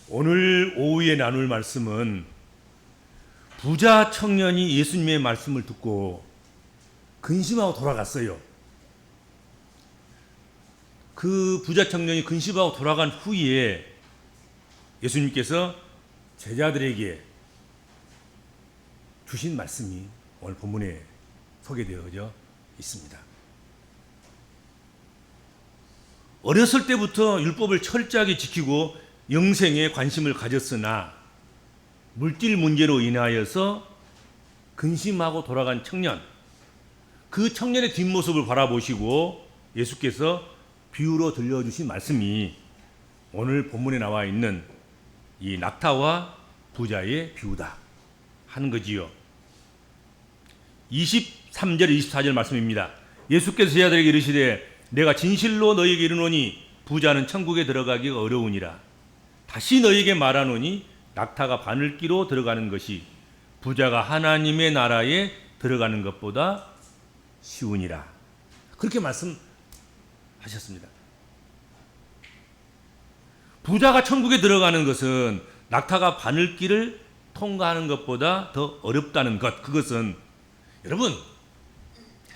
오늘 오후에 나눌 말씀은 부자 청년이 예수님의 말씀을 듣고 근심하고 돌아갔어요. 그 부자 청년이 근심하고 돌아간 후에 예수님께서 제자들에게 주신 말씀이 오늘 본문에 소개되어져 있습니다. 어렸을 때부터 율법을 철저하게 지키고 영생에 관심을 가졌으나 물질 문제로 인하여서 근심하고 돌아간 청년, 그 청년의 뒷모습을 바라보시고 예수께서 비유로 들려주신 말씀이 오늘 본문에 나와 있는 이 낙타와 부자의 비유다 하는 거지요. 23절 24절 말씀입니다. 예수께서 제자들에게 이르시되 내가 진실로 너희에게 이르노니 부자는 천국에 들어가기가 어려우니라. 다시 너희에게 말하노니 낙타가 바늘기로 들어가는 것이 부자가 하나님의 나라에 들어가는 것보다 쉬우니라. 그렇게 말씀하셨습니다. 부자가 천국에 들어가는 것은 낙타가 바늘길을 통과하는 것보다 더 어렵다는 것, 그것은 여러분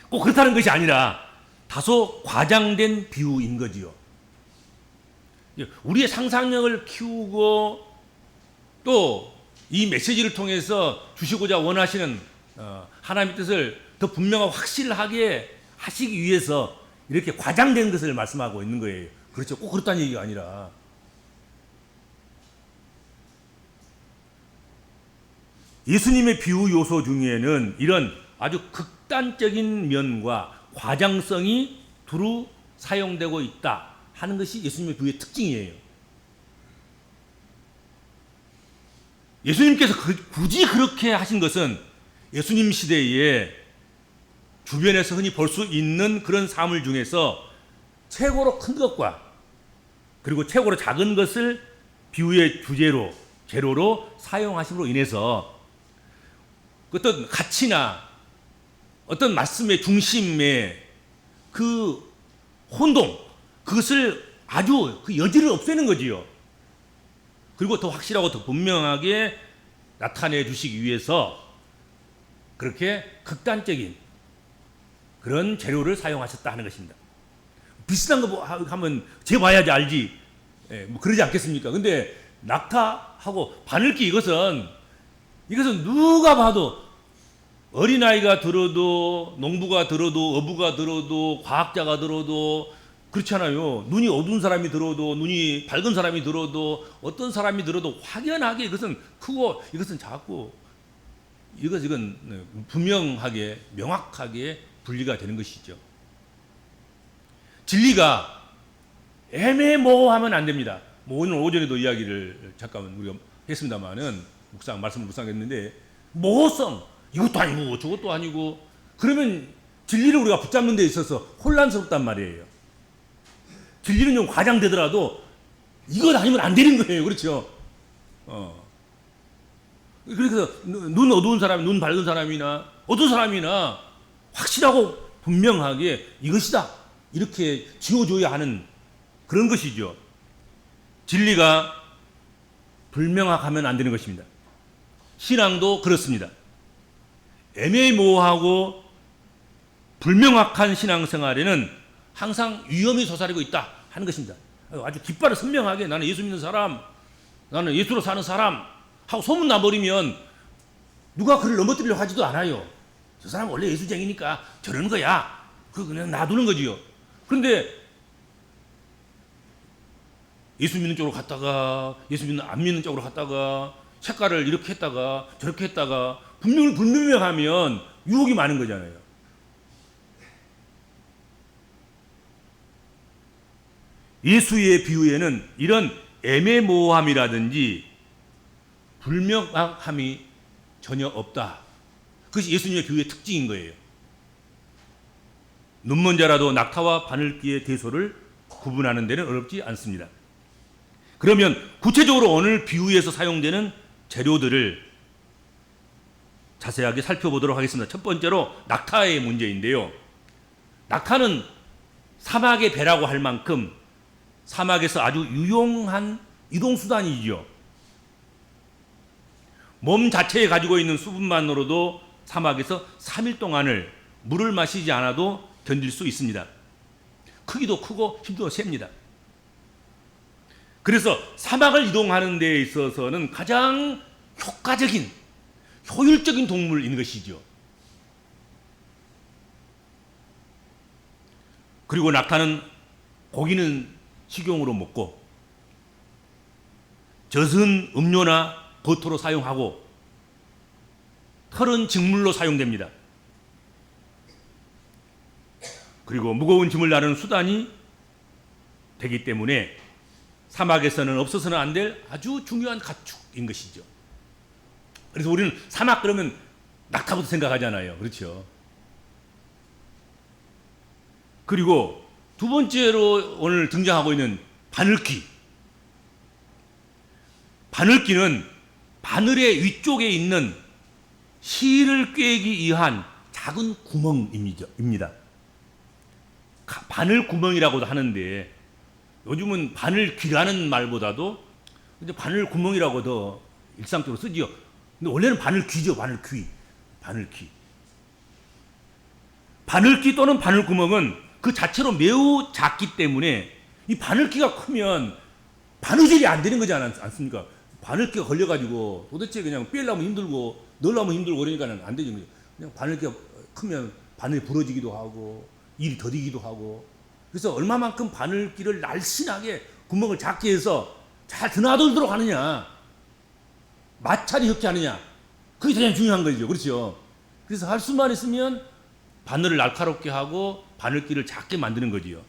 꼭 그렇다는 것이 아니라 다소 과장된 비유인 거지요. 우리의 상상력을 키우고 또 이 메시지를 통해서 주시고자 원하시는 하나님의 뜻을 더 분명하고 확실하게 하시기 위해서 이렇게 과장된 것을 말씀하고 있는 거예요. 그렇죠. 꼭 그렇다는 얘기가 아니라 예수님의 비유 요소 중에는 이런 아주 극단적인 면과 과장성이 두루 사용되고 있다 하는 것이 예수님의 비유의 특징이에요. 예수님께서 굳이 그렇게 하신 것은 예수님 시대에 주변에서 흔히 볼 수 있는 그런 사물 중에서 최고로 큰 것과 그리고 최고로 작은 것을 비유의 주제로, 재료로 사용하심으로 인해서 어떤 가치나 어떤 말씀의 중심의 그 혼동, 그것을 아주 그 여지를 없애는 거지요. 그리고 더 확실하고 더 분명하게 나타내 주시기 위해서 그렇게 극단적인 그런 재료를 사용하셨다 하는 것입니다. 비슷한 거 하면 재봐야지 알지. 뭐 그러지 않겠습니까? 근데 낙타하고 바늘기 이것은 누가 봐도 어린아이가 들어도 농부가 들어도 어부가 들어도 과학자가 들어도 그렇잖아요. 눈이 어두운 사람이 들어도 눈이 밝은 사람이 들어도 어떤 사람이 들어도 확연하게 이것은 크고 이것은 작고 이건 분명하게 명확하게 분리가 되는 것이죠. 진리가 애매모호하면 안 됩니다. 뭐 오늘 오전에도 이야기를 잠깐 우리가 했습니다만은 말씀을 묵상했는데 모호성 이것도 아니고 저것도 아니고 그러면 진리를 우리가 붙잡는 데 있어서 혼란스럽단 말이에요. 진리는 좀 과장되더라도 이것 아니면 안 되는 거예요. 그렇죠? 그래서 눈 어두운 사람, 눈 밝은 사람이나 어떤 사람이나 확실하고 분명하게 이것이다 이렇게 지어줘야 하는 그런 것이죠. 진리가 불명확하면 안 되는 것입니다. 신앙도 그렇습니다. 애매모호하고 불명확한 신앙생활에는 항상 위험이 솟아리고 있다 하는 것입니다. 아주 깃발을 선명하게 나는 예수 믿는 사람, 나는 예수로 사는 사람 하고 소문나버리면 누가 그를 넘어뜨리려고 하지도 않아요. 저 사람 원래 예수쟁이니까 저러는 거야. 그냥 놔두는 거지요. 그런데 예수 믿는 쪽으로 갔다가 예수 믿는 안 믿는 쪽으로 갔다가 색깔을 이렇게 했다가 저렇게 했다가 불분명하면 유혹이 많은 거잖아요. 예수의 비유에는 이런 애매모호함이라든지 불명확함이 전혀 없다. 그것이 예수님의 비유의 특징인 거예요. 눈먼 자라도 낙타와 바늘기의 대소를 구분하는 데는 어렵지 않습니다. 그러면 구체적으로 오늘 비유에서 사용되는 재료들을 자세하게 살펴보도록 하겠습니다. 첫 번째로 낙타의 문제인데요. 낙타는 사막의 배라고 할 만큼 사막에서 아주 유용한 이동수단이죠. 몸 자체에 가지고 있는 수분만으로도 사막에서 3일 동안을 물을 마시지 않아도 견딜 수 있습니다. 크기도 크고 힘도 셉니다. 그래서 사막을 이동하는 데 있어서는 가장 효과적인, 효율적인 동물인 것이죠. 그리고 낙타는 고기는 식용으로 먹고 젖은 음료나 버터로 사용하고 털은 직물로 사용됩니다. 그리고 무거운 짐을 나르는 수단이 되기 때문에 사막에서는 없어서는 안 될 아주 중요한 가축인 것이죠. 그래서 우리는 사막 그러면 낙타부터 생각하잖아요. 그렇죠? 그리고 두 번째로 오늘 등장하고 있는 바늘귀. 바늘귀는 바늘의 위쪽에 있는 실을 꿰기 위한 작은 구멍입니다. 바늘 구멍이라고도 하는데 요즘은 바늘귀라는 말보다도 이제 바늘 구멍이라고 더 일상적으로 쓰지요. 근데 원래는 바늘귀죠. 바늘귀. 바늘귀 또는 바늘구멍은 그 자체로 매우 작기 때문에 이 바늘귀가 크면 바느질이 안 되는 거지 않습니까? 바늘귀가 걸려가지고 도대체 그냥 빼려면 힘들고 넣으려면 힘들고 그러니까는 안 되죠. 그냥 바늘귀가 크면 바늘이 부러지기도 하고 일이 더디기도 하고. 그래서 얼마만큼 바늘귀를 날씬하게 구멍을 작게 해서 잘 드나들도록 하느냐, 마찰이 없게 하느냐, 그게 가장 중요한 거죠. 그렇죠? 그래서 할 수만 있으면 바늘을 날카롭게 하고 바늘귀를 작게 만드는 거지요.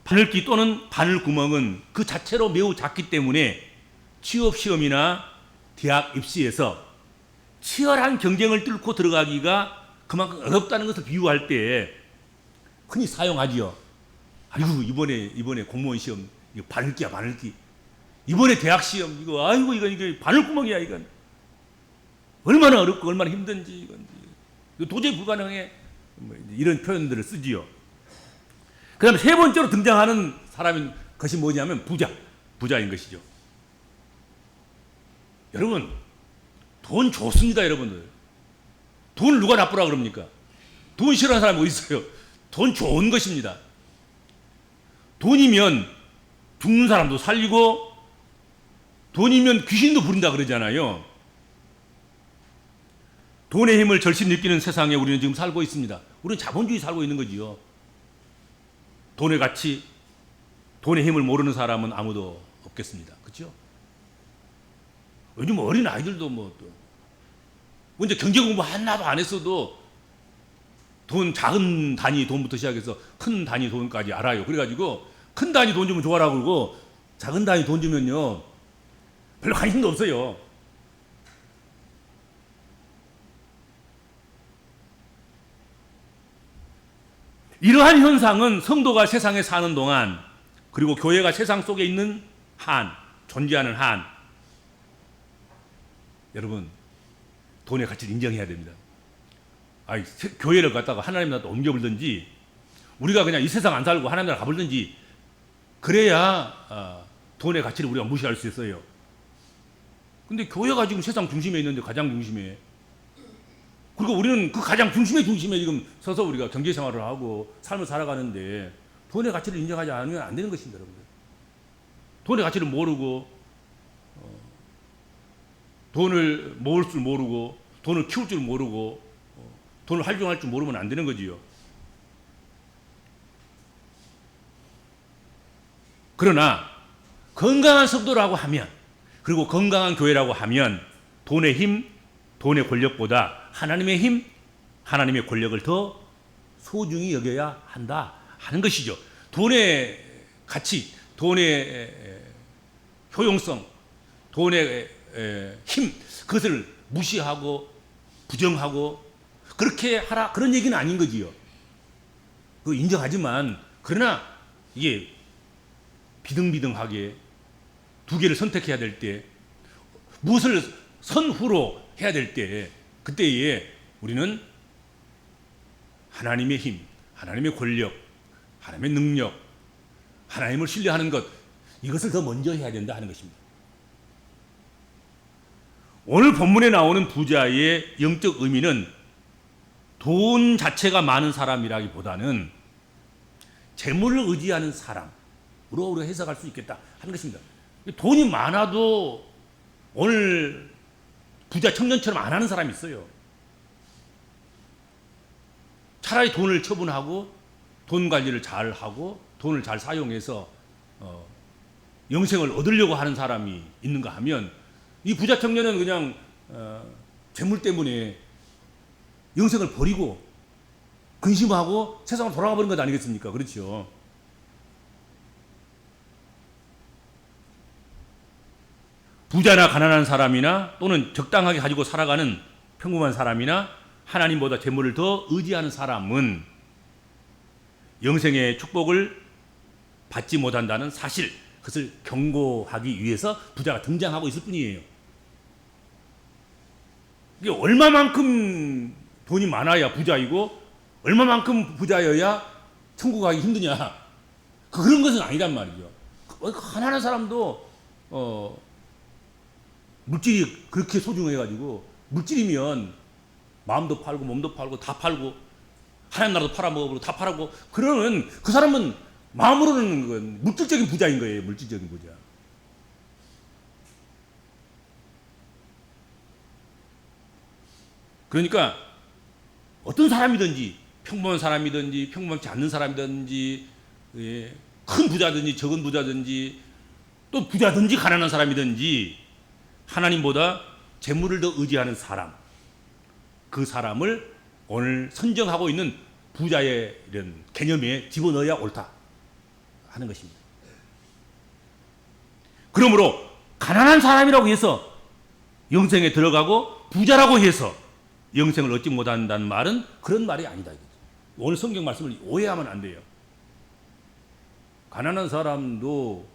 바늘귀 또는 바늘구멍은 그 자체로 매우 작기 때문에 취업시험이나 대학 입시에서 치열한 경쟁을 뚫고 들어가기가 그만큼 어렵다는 것을 비유할 때 흔히 사용하지요. 아이고 이번에 공무원 시험 이거 바늘귀야. 이번에 대학 시험 이거 아이고 이거 바늘구멍이야. 이건 얼마나 어렵고 얼마나 힘든지 이거 도저히 불가능해. 이런 표현들을 쓰지요. 그다음에 세 번째로 등장하는 사람인 것이 뭐냐면 부자인 것이죠. 여러분 돈 좋습니다. 여러분들 돈 누가 나쁘라 그럽니까? 돈 싫어하는 사람이 어디 있어요? 돈 좋은 것입니다. 돈이면 죽는 사람도 살리고 돈이면 귀신도 부른다 그러잖아요. 돈의 힘을 절실히 느끼는 세상에 우리는 지금 살고 있습니다. 우리는 자본주의 살고 있는 거지요. 돈의 가치, 돈의 힘을 모르는 사람은 아무도 없겠습니다. 그렇죠? 요즘 어린 아이들도 먼저 경제 공부 하나도 안 했어도 작은 단위 돈부터 시작해서 큰 단위 돈까지 알아요. 그래가지고 큰 단위 돈 주면 좋아라 그러고 작은 단위 돈 주면요 별로 관심도 없어요. 이러한 현상은 성도가 세상에 사는 동안 그리고 교회가 세상 속에 있는 존재하는 한 여러분 돈의 가치를 인정해야 됩니다. 교회를 갖다가 하나님 나라 옮겨버리든지 우리가 그냥 이 세상 안 살고 하나님 나라 가버리든지 그래야 돈의 가치를 우리가 무시할 수 있어요. 근데 교회가 지금 세상 중심에 있는데 가장 중심에 그리고 우리는 그 가장 중심에 지금 서서 우리가 경제 생활을 하고 삶을 살아가는데 돈의 가치를 인정하지 않으면 안 되는 것입니다. 여러분들. 돈의 가치를 모르고 돈을 모을 줄 모르고 돈을 키울 줄 모르고 돈을 활용할 줄 모르면 안 되는 거지요. 그러나 건강한 성도라고 하면 그리고 건강한 교회라고 하면 돈의 힘, 돈의 권력보다 하나님의 힘, 하나님의 권력을 더 소중히 여겨야 한다 하는 것이죠. 돈의 가치, 돈의 효용성, 돈의 힘 그것을 무시하고 부정하고 그렇게 하라 그런 얘기는 아닌 거지요. 그거 인정하지만 그러나 이게 비등비등하게 두 개를 선택해야 될 때 무엇을 선후로 해야 될 때 그때에 우리는 하나님의 힘, 하나님의 권력, 하나님의 능력, 하나님을 신뢰하는 것 이것을 더 먼저 해야 된다 하는 것입니다. 오늘 본문에 나오는 부자의 영적 의미는 돈 자체가 많은 사람이라기보다는 재물을 의지하는 사람으로 우리가 해석할 수 있겠다 하는 것입니다. 돈이 많아도 오늘 부자 청년처럼 안 하는 사람이 있어요. 차라리 돈을 처분하고 돈 관리를 잘 하고 돈을 잘 사용해서 영생을 얻으려고 하는 사람이 있는가 하면, 이 부자 청년은 그냥 재물 때문에 영생을 버리고 근심하고 세상으로 돌아가 버린 것 아니겠습니까? 그렇죠. 부자나 가난한 사람이나 또는 적당하게 가지고 살아가는 평범한 사람이나 하나님보다 재물을 더 의지하는 사람은 영생의 축복을 받지 못한다는 사실, 그것을 경고하기 위해서 부자가 등장하고 있을 뿐이에요. 이게 얼마만큼 돈이 많아야 부자이고 얼마만큼 부자여야 천국 가기 힘드냐, 그런 것은 아니란 말이죠. 가난한 사람도 물질이 그렇게 소중해가지고, 물질이면 마음도 팔고 몸도 팔고 다 팔고 하나님 나라도 팔아먹어버리고 다 팔아고, 그러면 그 사람은 마음으로는 건 물질적인 부자인 거예요. 물질적인 부자. 그러니까 어떤 사람이든지, 평범한 사람이든지 평범하지 않는 사람이든지, 큰 부자든지 적은 부자든지 또 부자든지 가난한 사람이든지 하나님보다 재물을 더 의지하는 사람, 그 사람을 오늘 선정하고 있는 부자의 이런 개념에 집어넣어야 옳다 하는 것입니다. 그러므로 가난한 사람이라고 해서 영생에 들어가고 부자라고 해서 영생을 얻지 못한다는 말은 그런 말이 아니다. 오늘 성경 말씀을 오해하면 안 돼요. 가난한 사람도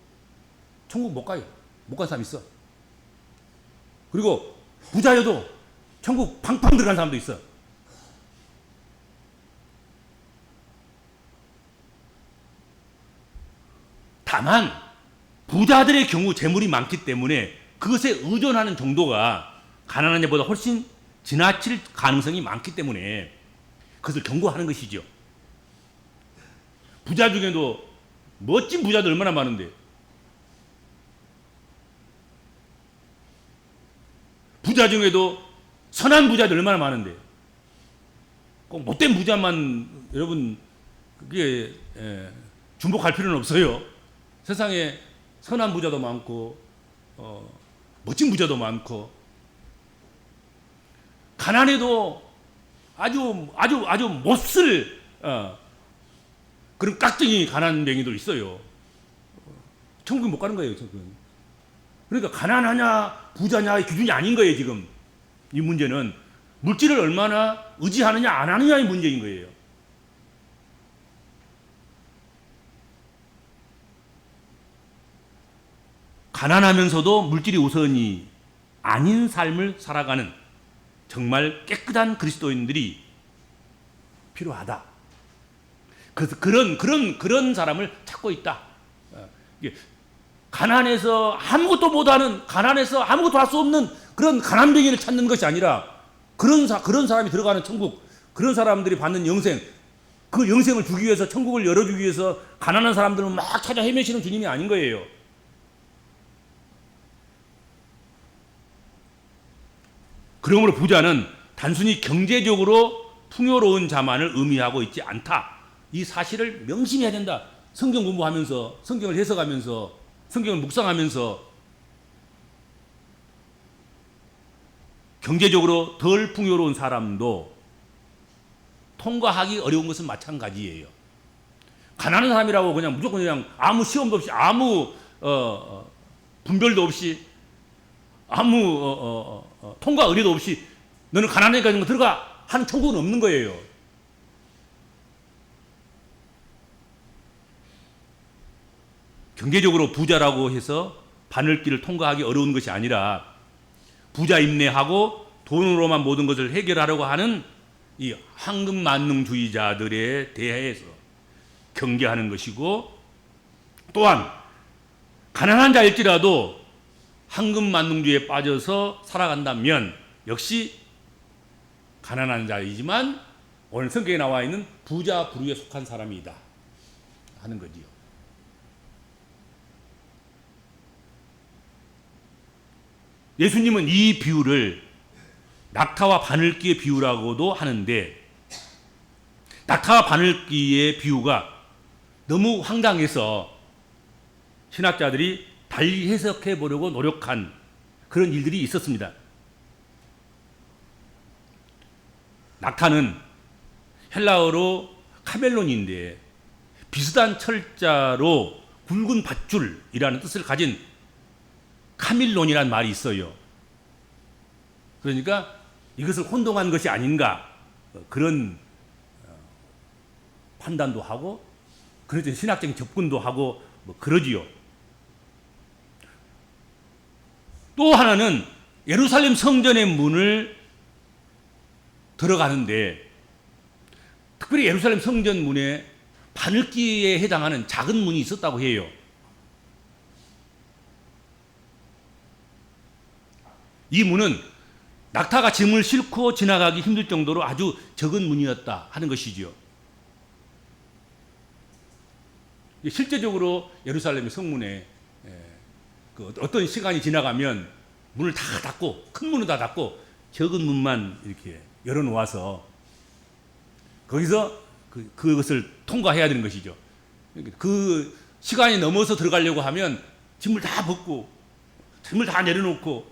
천국 못 가요. 못 간 사람 있어. 그리고 부자여도 천국 팡팡 들어간 사람도 있어. 다만 부자들의 경우 재물이 많기 때문에 그것에 의존하는 정도가 가난한 자보다 훨씬 지나칠 가능성이 많기 때문에 그것을 경고하는 것이죠. 부자 중에도 멋진 부자들 얼마나 많은데, 부자 중에도 선한 부자들 얼마나 많은데, 꼭 못된 부자만 여러분 그게 중복할 필요는 없어요. 세상에 선한 부자도 많고 멋진 부자도 많고, 가난해도 아주 못쓸 그런 깍쟁이 가난뱅이도 있어요. 천국에 못 가는 거예요, 천국은. 그러니까 가난하냐 부자냐의 기준이 아닌 거예요. 지금 이 문제는 물질을 얼마나 의지하느냐 안 하느냐의 문제인 거예요. 가난하면서도 물질이 우선이 아닌 삶을 살아가는 정말 깨끗한 그리스도인들이 필요하다. 그래서 그런 사람을 찾고 있다. 가난해서 아무것도 못하는, 가난해서 아무것도 할 수 없는 그런 가난뱅이를 찾는 것이 아니라 그런 사람이 들어가는 천국, 그런 사람들이 받는 영생, 그 영생을 주기 위해서, 천국을 열어주기 위해서 가난한 사람들을 막 찾아 헤매시는 주님이 아닌 거예요. 그러므로 부자는 단순히 경제적으로 풍요로운 자만을 의미하고 있지 않다. 이 사실을 명심해야 된다. 성경 공부하면서, 성경을 해석하면서, 성경을 묵상하면서 경제적으로 덜 풍요로운 사람도 통과하기 어려운 것은 마찬가지예요. 가난한 사람이라고 그냥 무조건 그냥 아무 시험도 없이, 아무 분별도 없이, 아무 통과 의뢰도 없이 너는 가난하니까 들어가 하는 천국은 없는 거예요. 경제적으로 부자라고 해서 바늘길을 통과하기 어려운 것이 아니라 부자 인내하고 돈으로만 모든 것을 해결하려고 하는 이 황금만능주의자들에 대해서 경계하는 것이고, 또한 가난한 자일지라도 황금만능주의에 빠져서 살아간다면 역시 가난한 자이지만 오늘 성경에 나와 있는 부자 부류에 속한 사람이다 하는 거지요. 예수님은 이 비유를 낙타와 바늘기의 비유라고도 하는데, 낙타와 바늘기의 비유가 너무 황당해서 신학자들이 달리 해석해 보려고 노력한 그런 일들이 있었습니다. 낙타는 헬라어로 카멜론인데 비슷한 철자로 굵은 밧줄이라는 뜻을 가진 카밀론이라는 말이 있어요. 그러니까 이것을 혼동한 것이 아닌가 그런 판단도 하고 그런 신학적인 접근도 하고 뭐 그러지요. 또 하나는 예루살렘 성전의 문을 들어가는데 특별히 예루살렘 성전 문에 바늘기에 해당하는 작은 문이 있었다고 해요. 이 문은 낙타가 짐을 싣고 지나가기 힘들 정도로 아주 적은 문이었다 하는 것이지요. 실제적으로 예루살렘 성문에 어떤 시간이 지나가면 문을 다 닫고, 큰 문은 다 닫고 적은 문만 이렇게 열어놓아서 거기서 그것을 통과해야 되는 것이죠. 그 시간이 넘어서 들어가려고 하면 짐을 다 벗고 짐을 다 내려놓고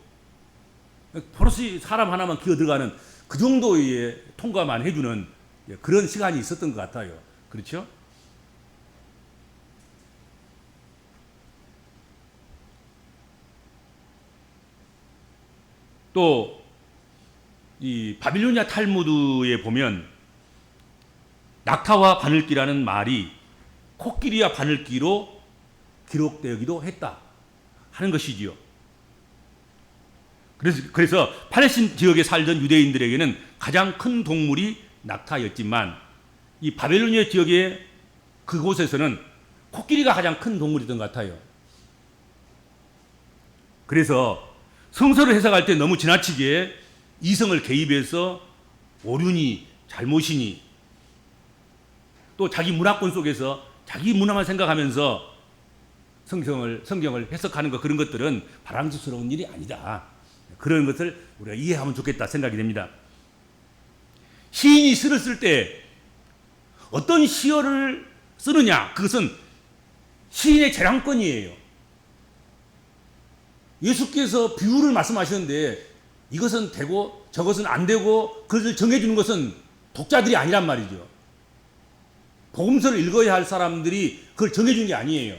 버릇이 사람 하나만 기어 들어가는 그 정도의 통과만 해주는 그런 시간이 있었던 것 같아요. 그렇죠? 또 이 바빌로니아 탈무드에 보면 낙타와 바늘기라는 말이 코끼리와 바늘기로 기록되기도 했다 하는 것이지요. 그래서 팔레스틴 지역에 살던 유대인들에게는 가장 큰 동물이 낙타였지만 이 바빌로니아 지역의 그곳에서는 코끼리가 가장 큰 동물이던 것 같아요. 그래서 성서를 해석할 때 너무 지나치게 이성을 개입해서 오륜이 잘못이니 또 자기 문화권 속에서 자기 문화만 생각하면서 성경을 해석하는 것, 그런 것들은 바람직스러운 일이 아니다. 그런 것을 우리가 이해하면 좋겠다 생각이 됩니다. 시인이 시를 쓸 때 어떤 시어를 쓰느냐, 그것은 시인의 재량권이에요. 예수께서 비유를 말씀하셨는데 이것은 되고 저것은 안 되고 그것을 정해주는 것은 독자들이 아니란 말이죠. 복음서를 읽어야 할 사람들이 그걸 정해준 게 아니에요.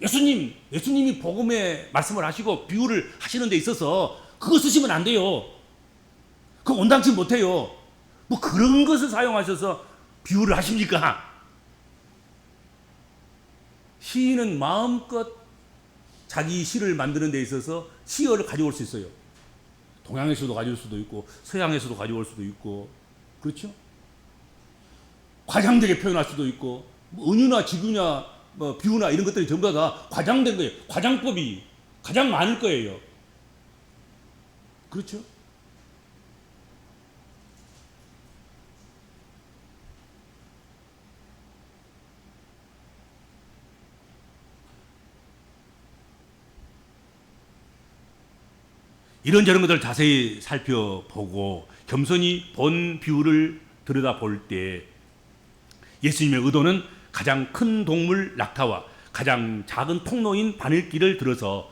예수님이 복음에 말씀을 하시고 비유를 하시는 데 있어서 그거 쓰시면 안 돼요. 그거 온당치 못해요. 뭐 그런 것을 사용하셔서 비유를 하십니까? 시인은 마음껏 자기 시를 만드는 데 있어서 시어를 가져올 수 있어요. 동양에서도 가져올 수도 있고 서양에서도 가져올 수도 있고, 그렇죠? 과장되게 표현할 수도 있고, 뭐 은유나 직유나 뭐 비유나 이런 것들이 전부 다 과장된 거예요. 과장법이 가장 많을 거예요. 그렇죠? 이런저런 것들을 자세히 살펴보고 겸손히 본 비유를 들여다볼 때 예수님의 의도는 가장 큰 동물 낙타와 가장 작은 통로인 바늘기를 들어서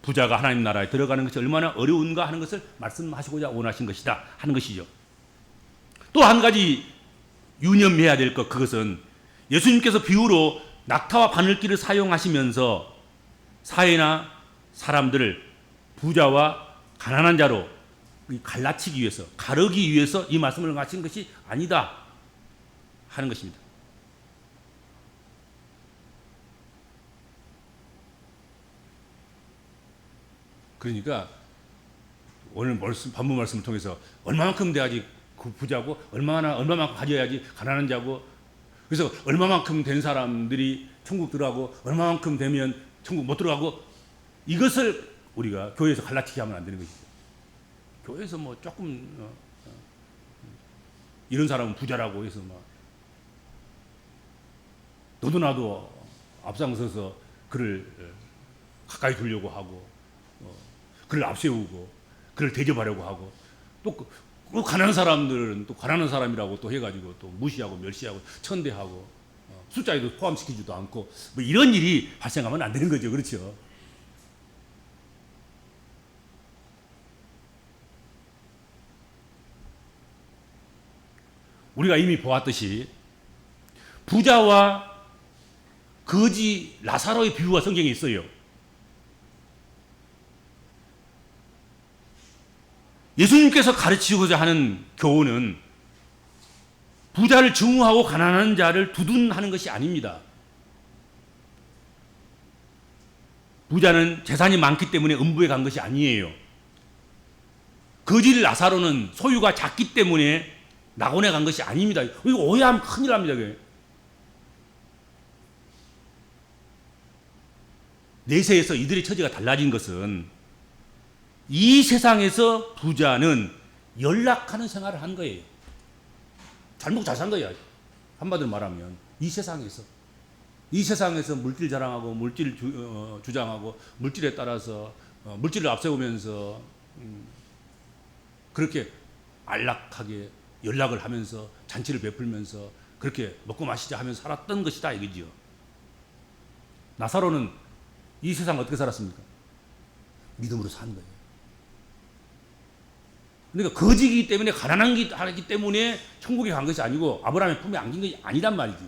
부자가 하나님 나라에 들어가는 것이 얼마나 어려운가 하는 것을 말씀하시고자 원하신 것이다 하는 것이죠. 또 한 가지 유념해야 될 것, 그것은 예수님께서 비유로 낙타와 바늘기를 사용하시면서 사회나 사람들을 부자와 가난한 자로 갈라치기 위해서, 가르기 위해서 이 말씀을 하신 것이 아니다 하는 것입니다. 그러니까 오늘 반부 말씀을 통해서 얼마만큼 돼야지 그 부자고, 얼마만큼 가져야지 가난한 자고, 그래서 얼마만큼 된 사람들이 천국 들어가고 얼마만큼 되면 천국 못 들어가고, 이것을 우리가 교회에서 갈라치기 하면 안 되는 것이죠. 교회에서 뭐 조금 이런 사람은 부자라고 해서 막 너도 나도 앞장서서 그를 가까이 두려고 하고 그를 앞세우고 그를 대접하려고 하고 또 그 가난한 사람들은 또 가난한 사람이라고 또 해가지고 또 무시하고 멸시하고 천대하고 숫자에도 포함시키지도 않고 뭐 이런 일이 발생하면 안 되는 거죠. 그렇죠? 우리가 이미 보았듯이 부자와 거지 라사로의 비유가 성경에 있어요. 예수님께서 가르치고자 하는 교훈은 부자를 증오하고 가난한 자를 두둔하는 것이 아닙니다. 부자는 재산이 많기 때문에 음부에 간 것이 아니에요. 거지 라사로는 소유가 작기 때문에 낙원에 간 것이 아닙니다. 이거 오해하면 큰일 납니다. 내세에서 이들의 처지가 달라진 것은 이 세상에서 부자는 연락하는 생활을 한 거예요. 잘 먹고 잘 산 거야. 한마디로 말하면 이 세상에서 물질 자랑하고 물질 주장하고 물질에 따라서 물질을 앞세우면서 그렇게 안락하게 연락을 하면서 잔치를 베풀면서 그렇게 먹고 마시자 하면서 살았던 것이다 이거지요. 나사로는 이 세상 어떻게 살았습니까? 믿음으로 산 거예요. 그러니까 거지이기 때문에 가난하기 때문에 천국에 간 것이 아니고 아브라함의 품에 안긴 것이 아니란 말이지.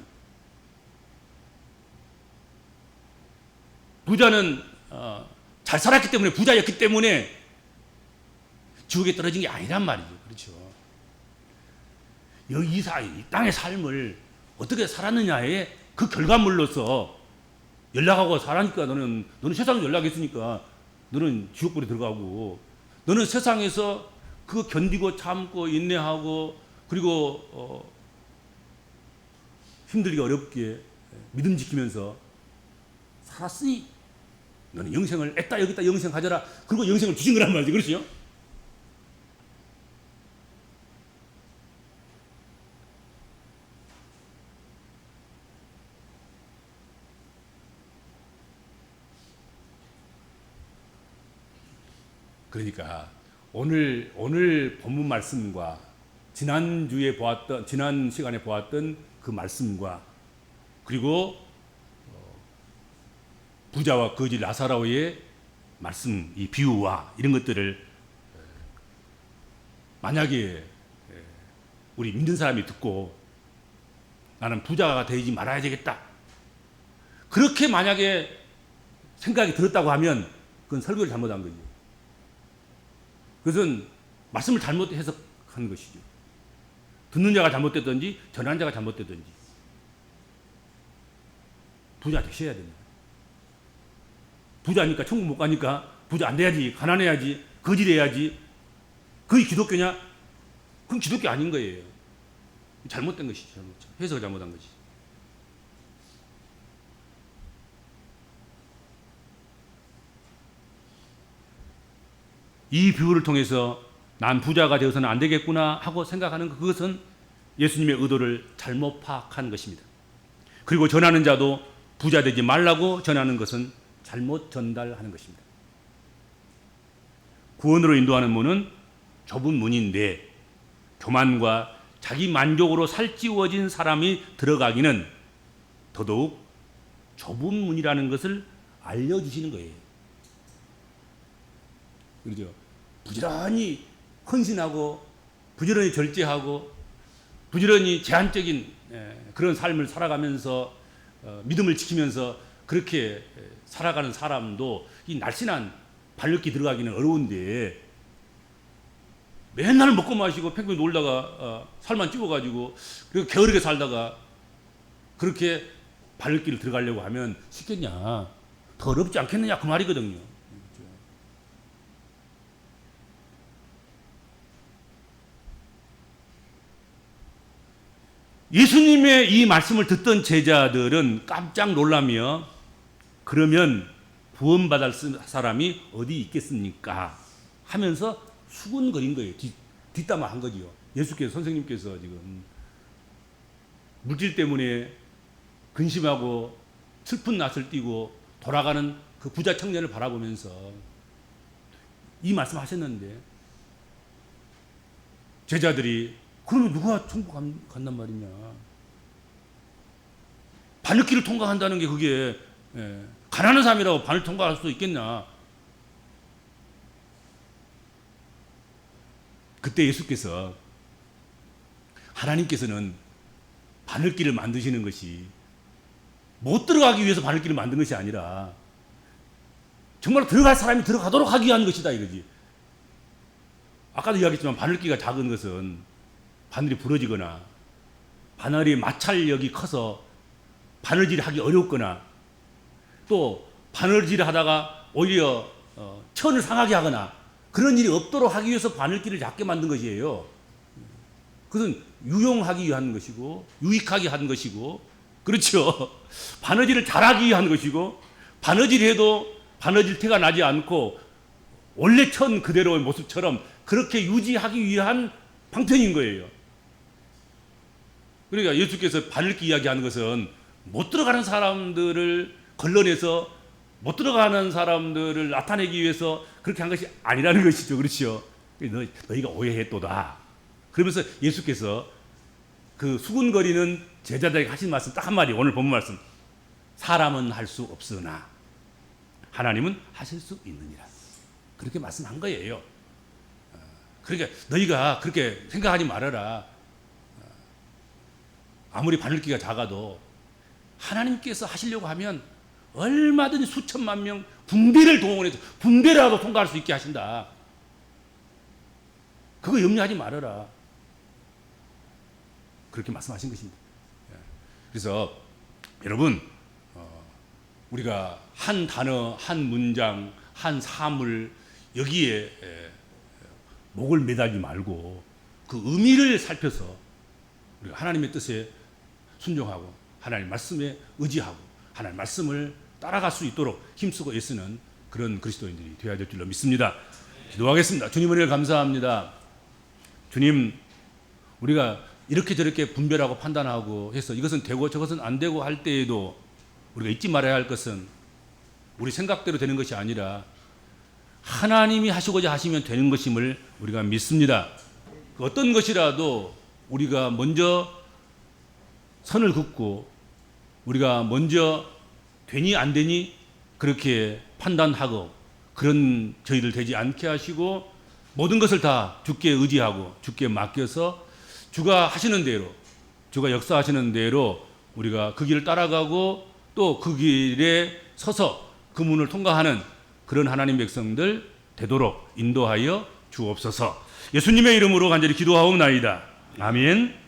부자는 잘 살았기 때문에 부자였기 때문에 지옥에 떨어진 게 아니란 말이죠. 그렇죠. 이 땅의 삶을 어떻게 살았느냐의 그 결과물로서 연락하고 살았으니까 너는 세상에 연락했으니까 너는 지옥불에 들어가고 너는 세상에서 그 견디고 참고 인내하고 그리고 힘들게 어렵게 믿음 지키면서 살았으니 너는 영생을 애따 여기다 영생 가져라. 그리고 영생을 주신 거란 말이지. 그렇죠? 그러니까 오늘 본문 말씀과 지난 시간에 보았던 그 말씀과 그리고 부자와 거지 라사로의 말씀, 이 비유와 이런 것들을 만약에 우리 믿는 사람이 듣고 나는 부자가 되지 말아야 되겠다. 그렇게 만약에 생각이 들었다고 하면 그건 설교를 잘못한 거죠. 그것은 말씀을 잘못 해석한 것이죠. 듣는 자가 잘못됐든지 전하는 자가 잘못됐든지 부자 되셔야 됩니다. 부자니까 천국 못 가니까 부자 안 돼야지, 가난해야지, 거지해야지. 그게 기독교냐? 그건 기독교 아닌 거예요. 잘못된 것이죠. 해석을 잘못한 것이죠. 이 비유를 통해서 난 부자가 되어서는 안 되겠구나 하고 생각하는 그것은 예수님의 의도를 잘못 파악한 것입니다. 그리고 전하는 자도 부자 되지 말라고 전하는 것은 잘못 전달하는 것입니다. 구원으로 인도하는 문은 좁은 문인데 교만과 자기 만족으로 살찌워진 사람이 들어가기는 더더욱 좁은 문이라는 것을 알려주시는 거예요. 그렇죠? 부지런히 헌신하고 부지런히 절제하고 부지런히 제한적인 그런 삶을 살아가면서 믿음을 지키면서 그렇게 살아가는 사람도 이 날씬한 발육기 들어가기는 어려운데 맨날 먹고 마시고 팽팽 놀다가 살만 찌워가지고 그리고 게으르게 살다가 그렇게 발육기를 들어가려고 하면 쉽겠냐? 더 어렵지 않겠느냐 그 말이거든요. 예수님의 이 말씀을 듣던 제자들은 깜짝 놀라며 그러면 구원받을 사람이 어디 있겠습니까? 하면서 수군거린 거예요. 뒷담화 한 거지요. 예수께서, 선생님께서 지금 물질 때문에 근심하고 슬픈 낯을 띠고 돌아가는 그 부자 청년을 바라보면서 이 말씀 하셨는데, 제자들이 그러면 누가 천국 간단 말이냐? 바늘길을 통과한다는 게 그게 가난한 사람이라고 바늘 통과할 수 있겠냐? 그때 예수께서, 하나님께서는 바늘길을 만드시는 것이 못 들어가기 위해서 바늘길을 만든 것이 아니라 정말 들어갈 사람이 들어가도록 하기 위한 것이다 이거지. 아까도 이야기했지만 바늘기가 작은 것은 바늘이 부러지거나 바늘이 마찰력이 커서 바늘질을 하기 어렵거나 또 바늘질을 하다가 오히려 천을 상하게 하거나 그런 일이 없도록 하기 위해서 바늘기를 작게 만든 것이에요. 그것은 유용하기 위한 것이고 유익하게 한 것이고, 그렇죠. 바느질을 잘하기 위한 것이고, 바느질해도 바느질 태가 나지 않고 원래 천 그대로의 모습처럼 그렇게 유지하기 위한 방편인 거예요. 그러니까 예수께서 바늘기 이야기하는 것은 못 들어가는 사람들을 걸러내서 못 들어가는 사람들을 나타내기 위해서 그렇게 한 것이 아니라는 것이죠. 그렇죠. 너희가 오해했도다. 그러면서 예수께서 그 수군거리는 제자들에게 하신 말씀 딱 한마디, 오늘 본문 말씀. 사람은 할 수 없으나 하나님은 하실 수 있느니라. 그렇게 말씀한 거예요. 그러니까 너희가 그렇게 생각하지 말아라. 아무리 바늘기가 작아도 하나님께서 하시려고 하면 얼마든지 수천만 명 군대를 동원해서 군대라도 통과할 수 있게 하신다. 그거 염려하지 말아라. 그렇게 말씀하신 것입니다. 그래서 여러분, 우리가 한 단어, 한 문장, 한 사물 여기에 목을 매달지 말고 그 의미를 살펴서 우리가 하나님의 뜻에 순종하고 하나님 말씀에 의지하고 하나님 말씀을 따라갈 수 있도록 힘쓰고 애쓰는 그런 그리스도인들이 되어야 될 줄로 믿습니다. 기도하겠습니다. 주님 은혜를 감사합니다. 주님, 우리가 이렇게 저렇게 분별하고 판단하고 해서 이것은 되고 저것은 안 되고 할 때에도 우리가 잊지 말아야 할 것은 우리 생각대로 되는 것이 아니라 하나님이 하시고자 하시면 되는 것임을 우리가 믿습니다. 어떤 것이라도 우리가 먼저 선을 긋고 우리가 먼저 되니 안 되니 그렇게 판단하고 그런 저희들 되지 않게 하시고 모든 것을 다 주께 의지하고 주께 맡겨서 주가 하시는 대로, 주가 역사하시는 대로 우리가 그 길을 따라가고 또 그 길에 서서 그 문을 통과하는 그런 하나님 백성들 되도록 인도하여 주옵소서. 예수님의 이름으로 간절히 기도하옵나이다. 아멘.